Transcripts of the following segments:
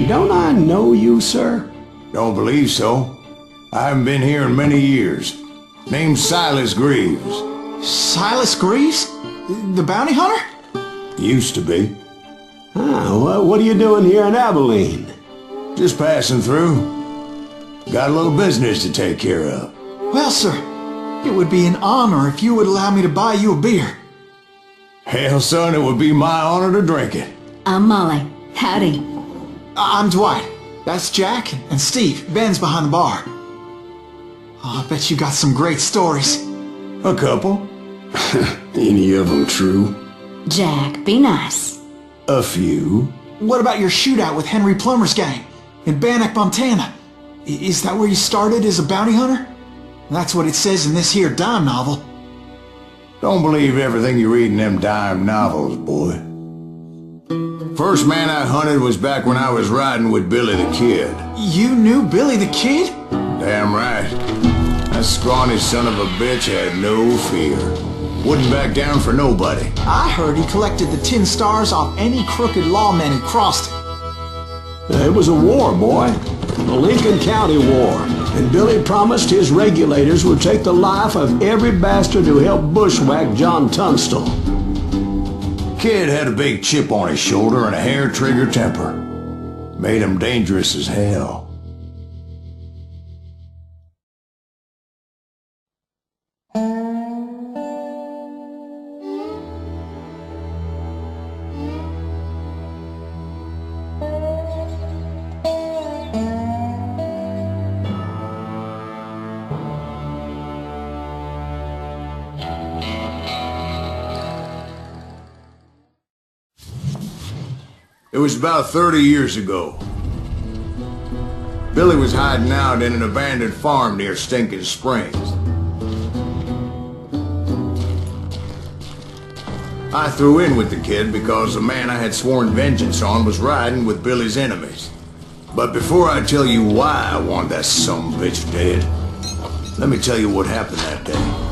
don't I know you, sir? Don't believe so. I haven't been here in many years. Name's Silas Greaves. Silas Greaves? The bounty hunter? Used to be. Ah, what are you doing here in Abilene? Just passing through. Got a little business to take care of. Well, sir, it would be an honor if you would allow me to buy you a beer. Hell, son, it would be my honor to drink it. I'm Molly. Howdy. I'm Dwight. That's Jack and Steve. Ben's behind the bar. Oh, I bet you got some great stories. A couple. Any of them true? Jack, be nice. A few. What about your shootout with Henry Plummer's gang in Bannock, Montana? Is that where you started as a bounty hunter? That's what it says in this here dime novel. Don't believe everything you read in them dime novels, boy. First man I hunted was back when I was riding with Billy the Kid. You knew Billy the Kid? Damn right. That scrawny son of a bitch had no fear. Wouldn't back down for nobody. I heard he collected the 10 stars off any crooked lawman who crossed it. It was a war, boy. The Lincoln County War. And Billy promised his regulators would take the life of every bastard who helped bushwhack John Tunstall. Kid had a big chip on his shoulder and a hair-trigger temper. Made him dangerous as hell. It was about 30 years ago. Billy was hiding out in an abandoned farm near Stinking Springs. I threw in with the kid because the man I had sworn vengeance on was riding with Billy's enemies. But before I tell you why I want that sumbitch dead, let me tell you what happened that day.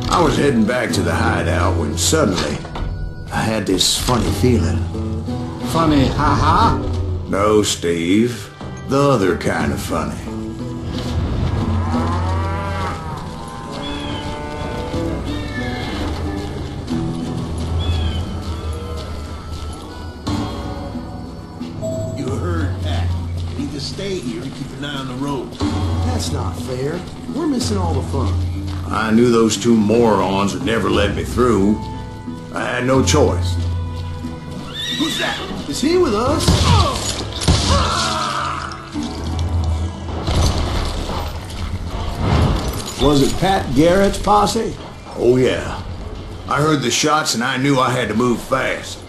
I was heading back to the hideout when suddenly I had this funny feeling. Funny, ha-ha? No, Steve. The other kind of funny. You heard that. Need to stay here and keep an eye on the road. That's not fair. We're missing all the fun. I knew those two morons would never let me through. I had no choice. Who's that? Is he with us? Was it Pat Garrett's posse? Oh yeah. I heard the shots and I knew I had to move fast.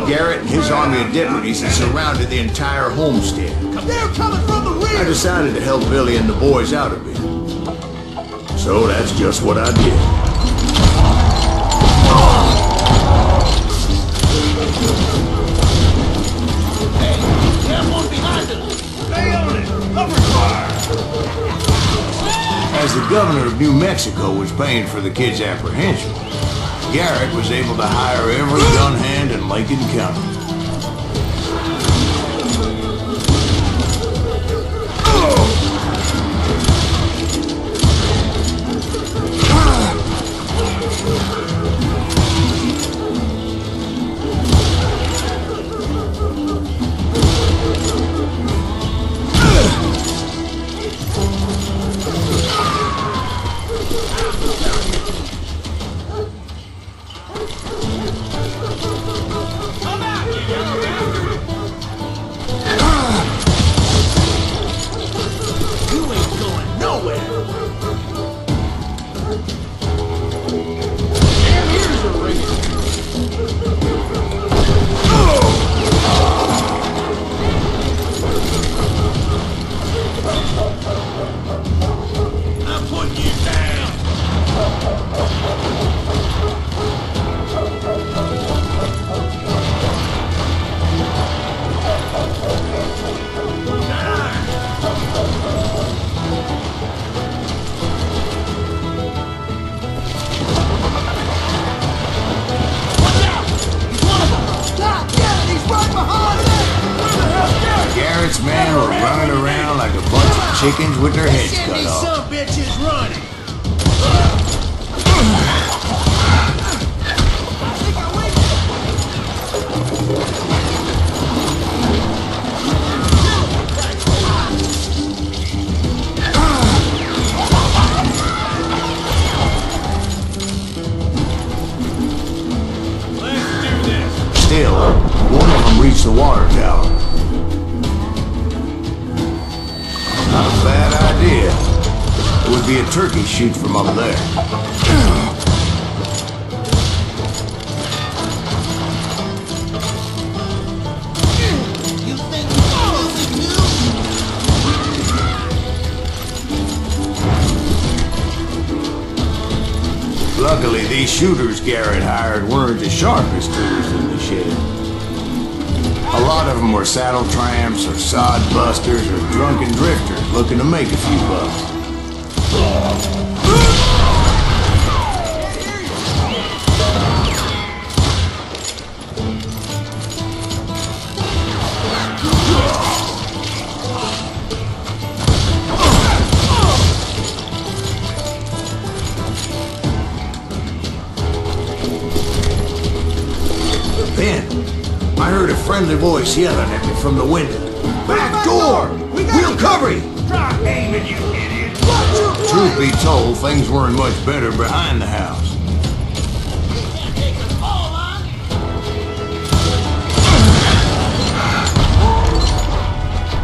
Garrett and his army of deputies had surrounded the entire homestead. They're coming from the rear! I decided to help Billy and the boys out a bit. So that's just what I did. Hey, there's one behind us! Stay on it! Cover fire! As the governor of New Mexico was paying for the kid's apprehension, Garrett was able to hire every gun hand in Lincoln County. Chickens with their heads cut These off. some bitches running. Still, one of them reached the water tower. Not a bad idea. It would be a turkey shoot from up there. You think you can lose it too? Luckily, these shooters Garrett hired weren't the sharpest tools in the shed. A lot of them were saddle tramps or sod busters or drunken drifters looking to make a few bucks. Then, I heard a friendly voice yelling at me from the window. Back door! We'll cover you! Try aiming, you idiot. Truth be told, things weren't much better behind the house. Can't take a fall on.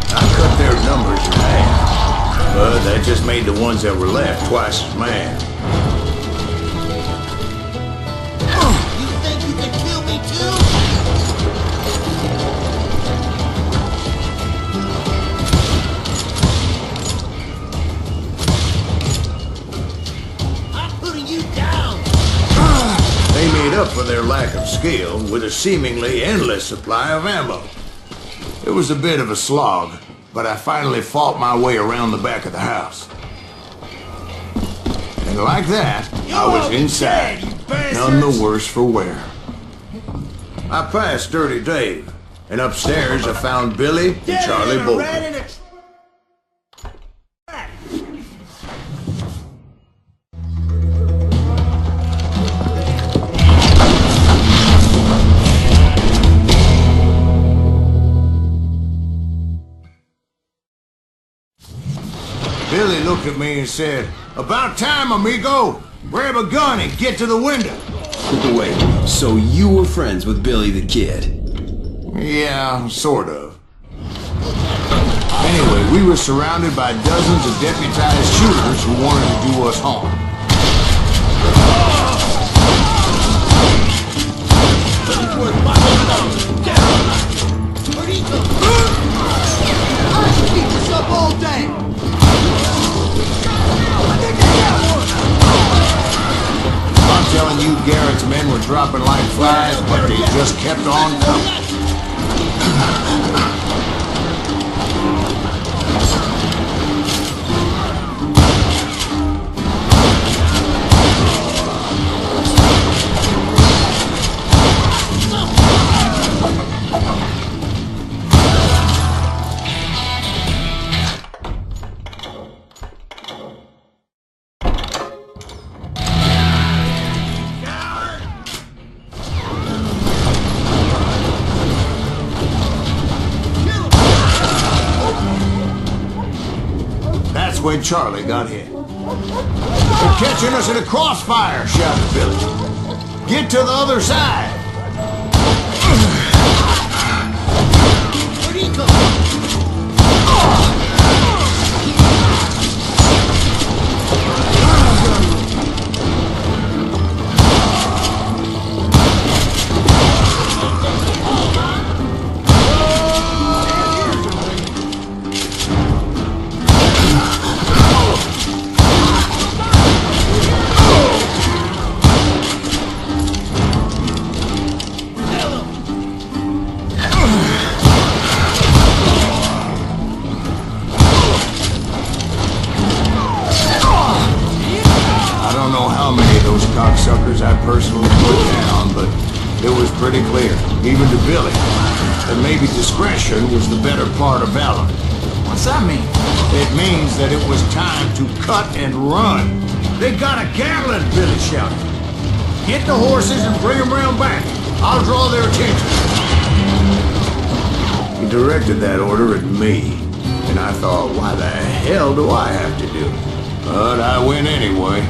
I cut their numbers in half, but that just made the ones that were left twice as mad. You think you can kill me too? I'm putting you down. They made up for their lack of skill with a seemingly endless supply of ammo. It was a bit of a slog, but I finally fought my way around the back of the house. And like that, I was inside, none the worse for wear. I passed Dirty Dave, and upstairs I found Billy and Charlie Bolton. Billy looked at me and said, "About time, amigo! Grab a gun and get to the window!" Wait, so you were friends with Billy the Kid? Yeah, sort of. Anyway, we were surrounded by dozens of deputized shooters who wanted to do us harm. Where'd he go? I should keep this up all day. I'm telling you, Garrett's men were dropping like flies, but they just kept on coming. That's when Charlie got hit. "They're catching us in a crossfire!" shouted Billy. "Get to the other side!" Where'd he go? Cocksuckers I personally put down, but it was pretty clear, even to Billy, that maybe discretion was the better part of valor. What's that mean? It means that it was time to cut and run. They got a Gatling, Billy shouted. Get the horses and bring them round back. I'll draw their attention. He directed that order at me, and I thought, why the hell do I have to do it? But I went anyway.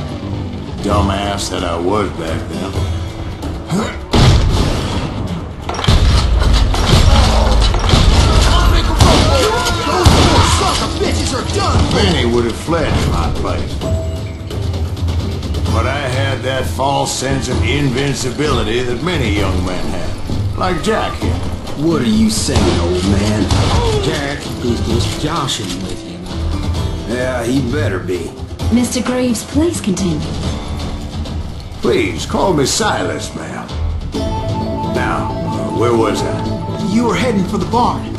Dumbass that I was back then. Sons of bitches are done! Many would have fled to my place. But I had that false sense of invincibility that many young men have. Like Jack here. What are you saying, old man? Jack is just joshing with you. Yeah, he better be. Mr. Greaves, please continue. Please, call me Silas, ma'am. Now, where was I? You were heading for the barn.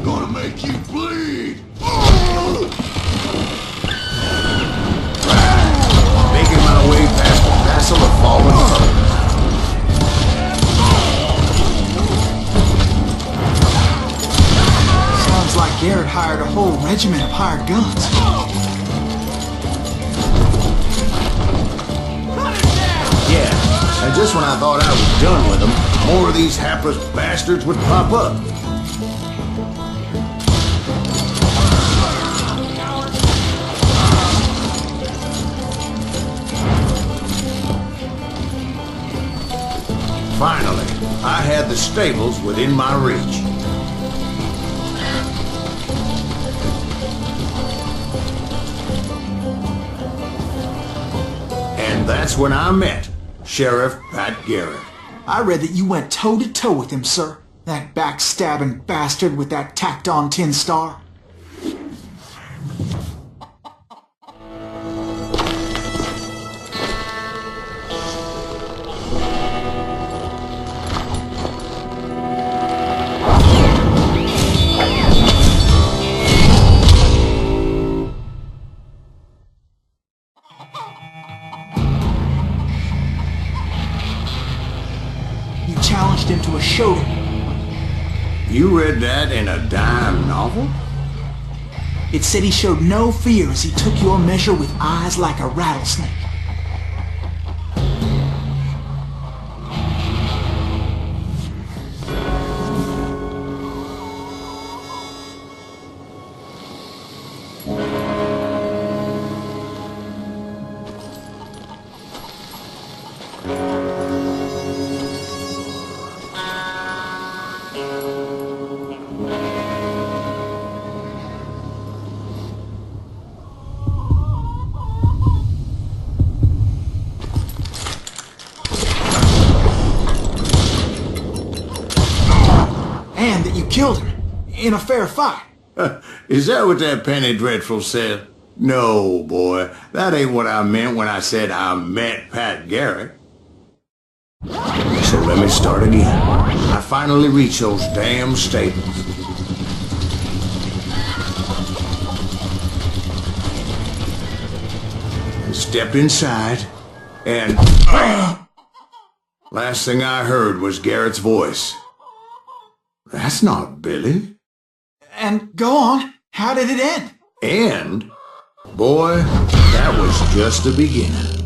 Gonna make you bleed! Making my way past the castle of fallen foes. Sounds like Garrett hired a whole regiment of hired guns. Yeah, and just when I thought I was done with them, more of these hapless bastards would pop up. Finally, I had the stables within my reach. And that's when I met Sheriff Pat Garrett. I read that you went toe-to-toe with him, sir. That backstabbing bastard with that tacked-on tin star. You challenged him to a showdown. You read that in a dime novel? It said he showed no fear as he took your measure with eyes like a rattlesnake. And that you killed him in a fair fight. Is that what that penny dreadful said? No, boy. That ain't what I meant when I said I met Pat Garrett. So let me start again. I finally reached those damn stables. I stepped inside, and last thing I heard was Garrett's voice. That's not Billy. And go on, how did it end? And, boy, that was just the beginning.